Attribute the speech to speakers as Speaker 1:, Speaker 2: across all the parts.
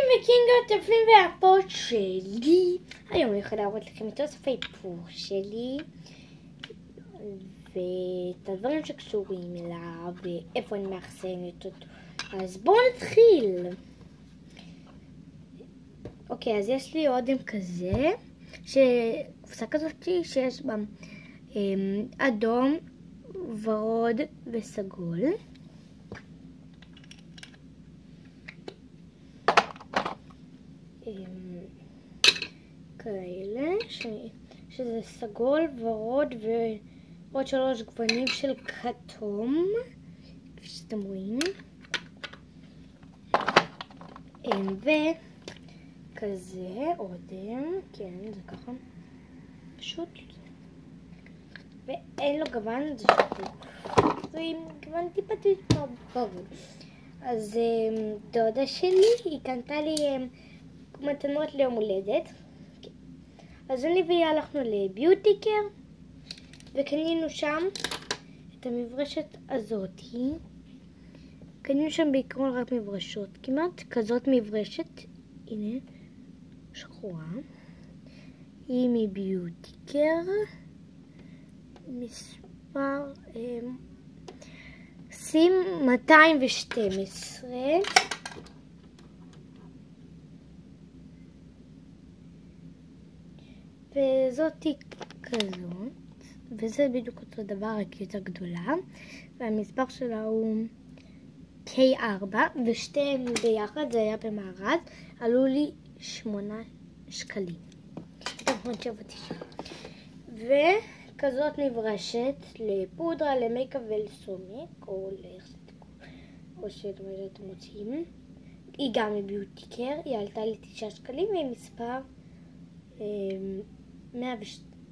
Speaker 1: וקינגות טפלים והפות שלי. היום אני יכולה להראות לכם את אוסף האיפור שלי ואת הדברים שקשורים אליו ואיפה אני מאחסנת אותו. אז בואו נתחיל. אוקיי, אז יש לי אודם כזה, קופסה כזאת שיש בה אדום, ורוד וסגול. כאלה, שזה סגול, ורוד ועוד 3 גוונים של כתום, כפי שאתם רואים. וכזה אודם, כן, זה ככה, פשוט. ואין לו גוון, זה שטות. זה עם גוון טיפה ברור. אז דודה שלי, היא קנתה לי מתנות ליום הולדת. אז אני והיא הלכנו לביוטיקר וקנינו שם את המברשת הזאתי. קנינו שם בעיקרון רק מברשות, כמעט כזאת מברשת, הנה, שחורה. היא מביוטיקר, מספר שים 212. וזאתי כזאת, וזה בדיוק אותו דבר, רק יותר גדולה, והמספר שלה הוא K4, ושתיהם ביחד, זה היה במארז, עלו לי 8 שקלים. וכזאת מברשת לפודרה, למייקאפ ולסומק, או שאת מה שאתם רוצים. היא גם מביוטיקר, היא עלתה לי 9 שקלים, והיא מספר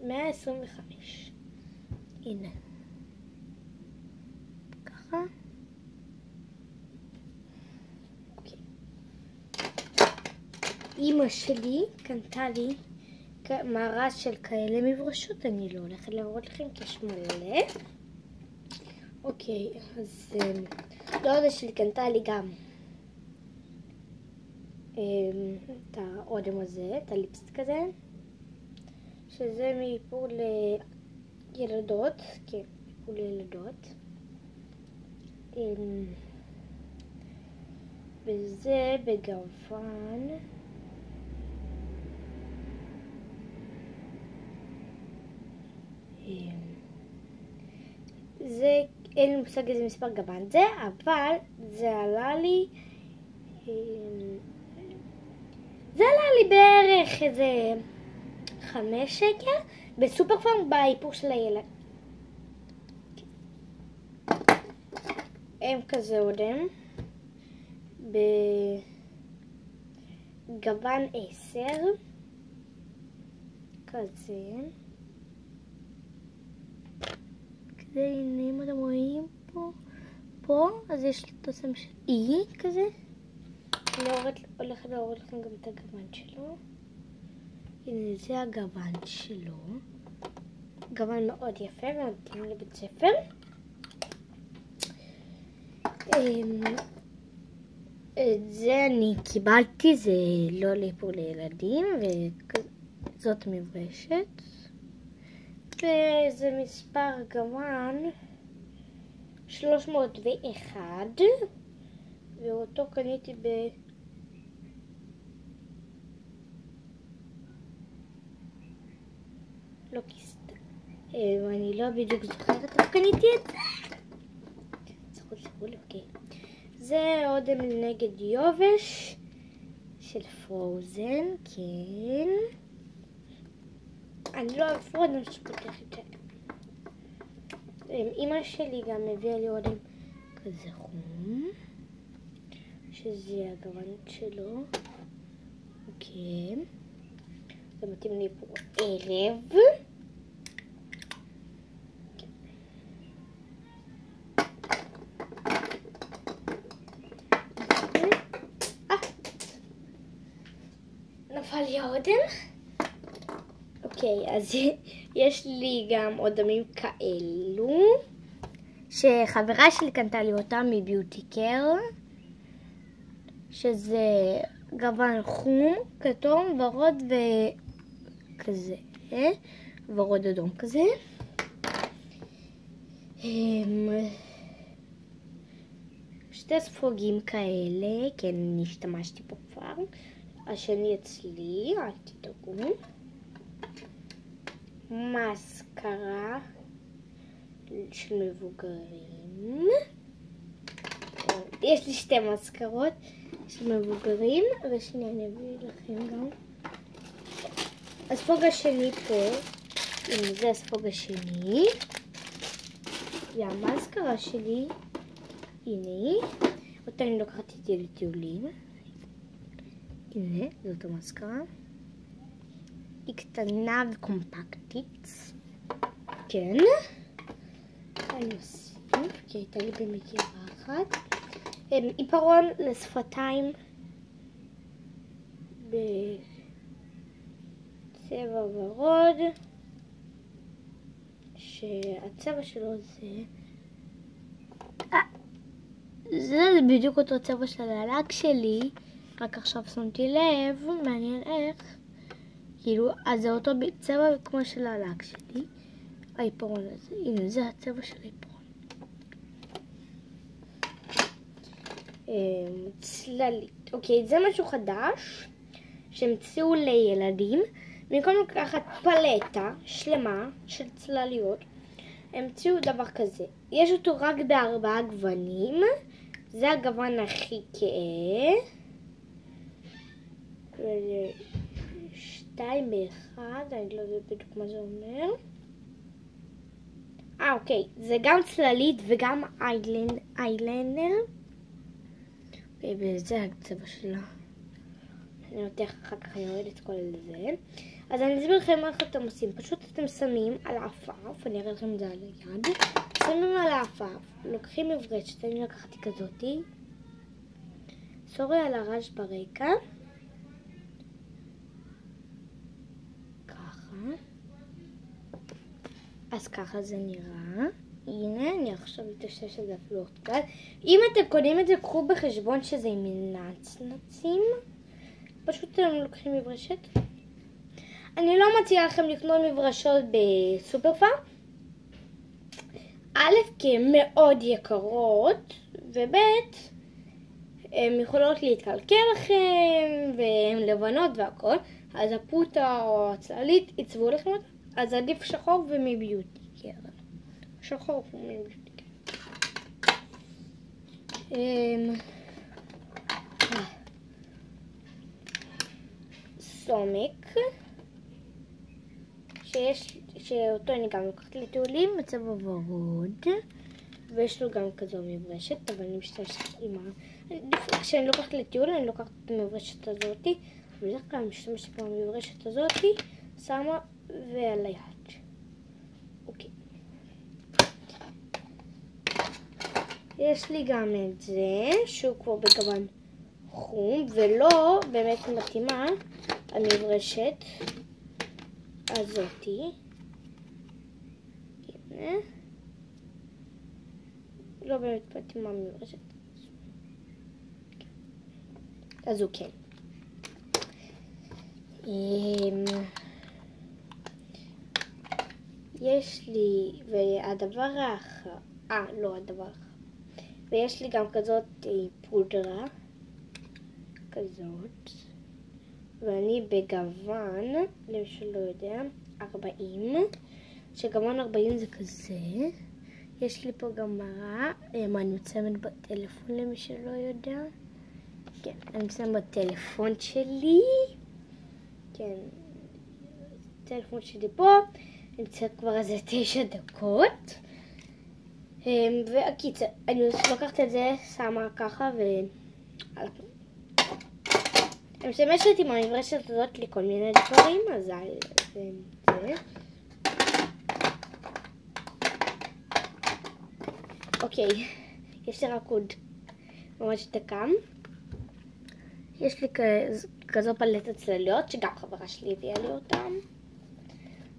Speaker 1: 125. הנה. ככה. אוקיי. אמא שלי קנתה לי מארז של כאלה מברשות. אני לא הולכת להראות לכם כי יש מלא. אוקיי, אז דודה שלי קנתה לי גם את האודם הזה, את הליפסטיק הזה, שזה מאיפור לילדות, כן, איפור לילדות. וזה בגוון זה, אין לי מושג איזה מספר גוון זה, אבל זה עלה לי בערך איזה 5 שקל בסופר פארם באיפור של הילד. הם כזה אודם בגוון 10 כזה. הנה, אם אתם רואים פה, אז יש לי תוסם של אי כזה. אני הולכת להראות לכם גם את הגוון שלו. הנה, זה הגוון שלו. גוון מאוד יפה ומתאים לבית ספר. את זה אני קיבלתי, זה לא לאיפור לילדים, וזאת מברשת. וזה מספר גוון 301, ואותו קניתי לא כיסת, אני לא בדיוק זוכרת איך קניתי את זה. סחול, אוקיי. זה אודם נגד יובש של פרוזן, כן. אני לא אוהב אודם שפותח את זה. אמא שלי גם הביאה לי אודם כזה חום, שזה הגוון שלו. אוקיי. זה מתאים לי פה ערב. נפל לי האודם. אוקיי, אז יש לי גם אודמים כאלו, שחברה שלי קנתה לי אותם מביוטיקר, שזה גוון חום, כתום, ורוד וכזה, ורוד אדום כזה. שתי ספוגים כאלה, כן, אני השתמשתי פה כבר. השני אצלי, אל תדאגו. מסקרה של מבוגרים. יש לי שתי מסקרות של מבוגרים, ושנייה אני אביא לכם גם. הספוג השני פה, הנה זה הספוג השני. והמסקרה שלי, הנה, אותה אני לוקחת איתי לטיולים. הנה, זאת המסקרה. היא קטנה וקומפקטית. כן. אני אוסיף, כי הייתה לי במגירה אחת. עיפרון לשפתיים בצבע ורוד, שהצבע שלו זה בדיוק אותו צבע של הלק שלי, רק עכשיו שמתי לב, מעניין איך, כאילו, אז זה אותו צבע כמו של הלק שלי, העיפרון הזה, הנה זה הצבע של העיפרון. צללית. אוקיי, זה משהו חדש שהמציאו לילדים. במקום לקחת פלטה שלמה של צלליות, המציאו דבר כזה. יש אותו רק ב4 גוונים. זה הגוון הכי כהה. 2 ב1, אני לא יודעת בדיוק מה זה אומר. אוקיי, זה גם צללית וגם איילנר. וזה הצבע שלה. אני נותן אחר כך, אני אוהד את כל זה. אז אני אסביר לכם איך אתם עושים. פשוט אתם שמים על העפעף, אני אראה לכם את זה על היד. שמים על העפעף, לוקחים מברשת, אני לקחתי כזאתי. סורי על הרעש ברקע. ככה. אז ככה זה נראה. הנה, אני עכשיו אתשש את זה אפילו עוד. אם אתם קונים את זה, קחו בחשבון שזה עם נצנצים. פשוט אתם לוקחים מברשת. אני לא מציעה לכם לקנות מברשות בסופר פארם. א', כי הן מאוד יקרות, וב', הן יכולות להתקלקל לכם, והן לבנות והכל. אז הפוטה או הצללית יצבו לכם אותה. אז עדיף שחור ומביוטי קר. שחור ומביוטי קר. סומק. שאותו אני גם לוקחת לטיולים בצבע ורוד, ויש לו גם כזו מברשת, אבל אני משתמשת עם כשאני לוקחת לטיול אני לוקחת את המברשת הזאתי, ובדרך כלל אני משתמשת במברשת הזאתי, שמה ועל היד. אוקיי. יש לי גם את זה, שהוא כבר בגוון חום, ולא באמת מתאימה המברשת הזאתי. הנה. לא באמת מתאימה המברשת. אז הוא כן. יש לי, והדבר האחר, לא הדבר האחר. ויש לי גם כזאת פודרה. כזאת. ואני בגוון, למי שלא יודע, 40. שגוון 40 זה כזה. יש לי פה גם מראה, אני מציינת בטלפון למי שלא יודע. כן, אני מציינת בטלפון שלי. כן, הטלפון שלי פה. נמצא כבר איזה 9 דקות. והקיצר, אני לוקחת את זה, שמה ככה אני משתמשת עם המברשת הזאת לכל מיני דברים, אז זה. אוקיי, יש לי רק עוד ממש דקה. יש לי כזו פלטת צלליות, שגם חברה שלי הביאה לי אותם.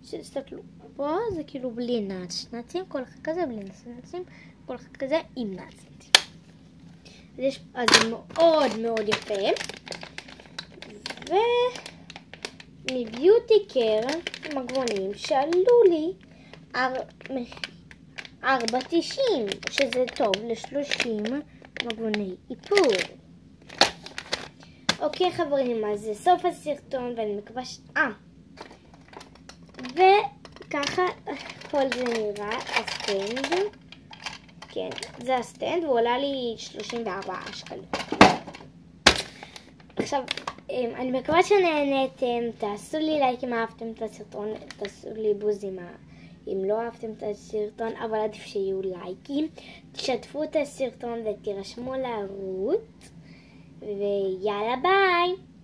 Speaker 1: שתסתכלו, פה זה כאילו בלי נצנצים, כל אחד כזה בלי נצנצים, כל אחד כזה עם נצנצים. אז זה מאוד מאוד יפה. ומביוטי קר מגבונים שעלו לי 4.90, שזה טוב ל30 מגבוני איפור. אוקיי חברים, אז זה סוף הסרטון ואני מקווה וככה כל זה נראה הסטנד. כן, זה הסטנד והוא עולה לי 34 שקלים. עכשיו, אני מקווה שנהנתם, תעשו לי לייק אם אהבתם את הסרטון, תעשו לי בוז אם לא אהבתם את הסרטון, אבל עדיף שיהיו לייקים. תשתפו את הסרטון ותירשמו לערוץ, ויאללה ביי!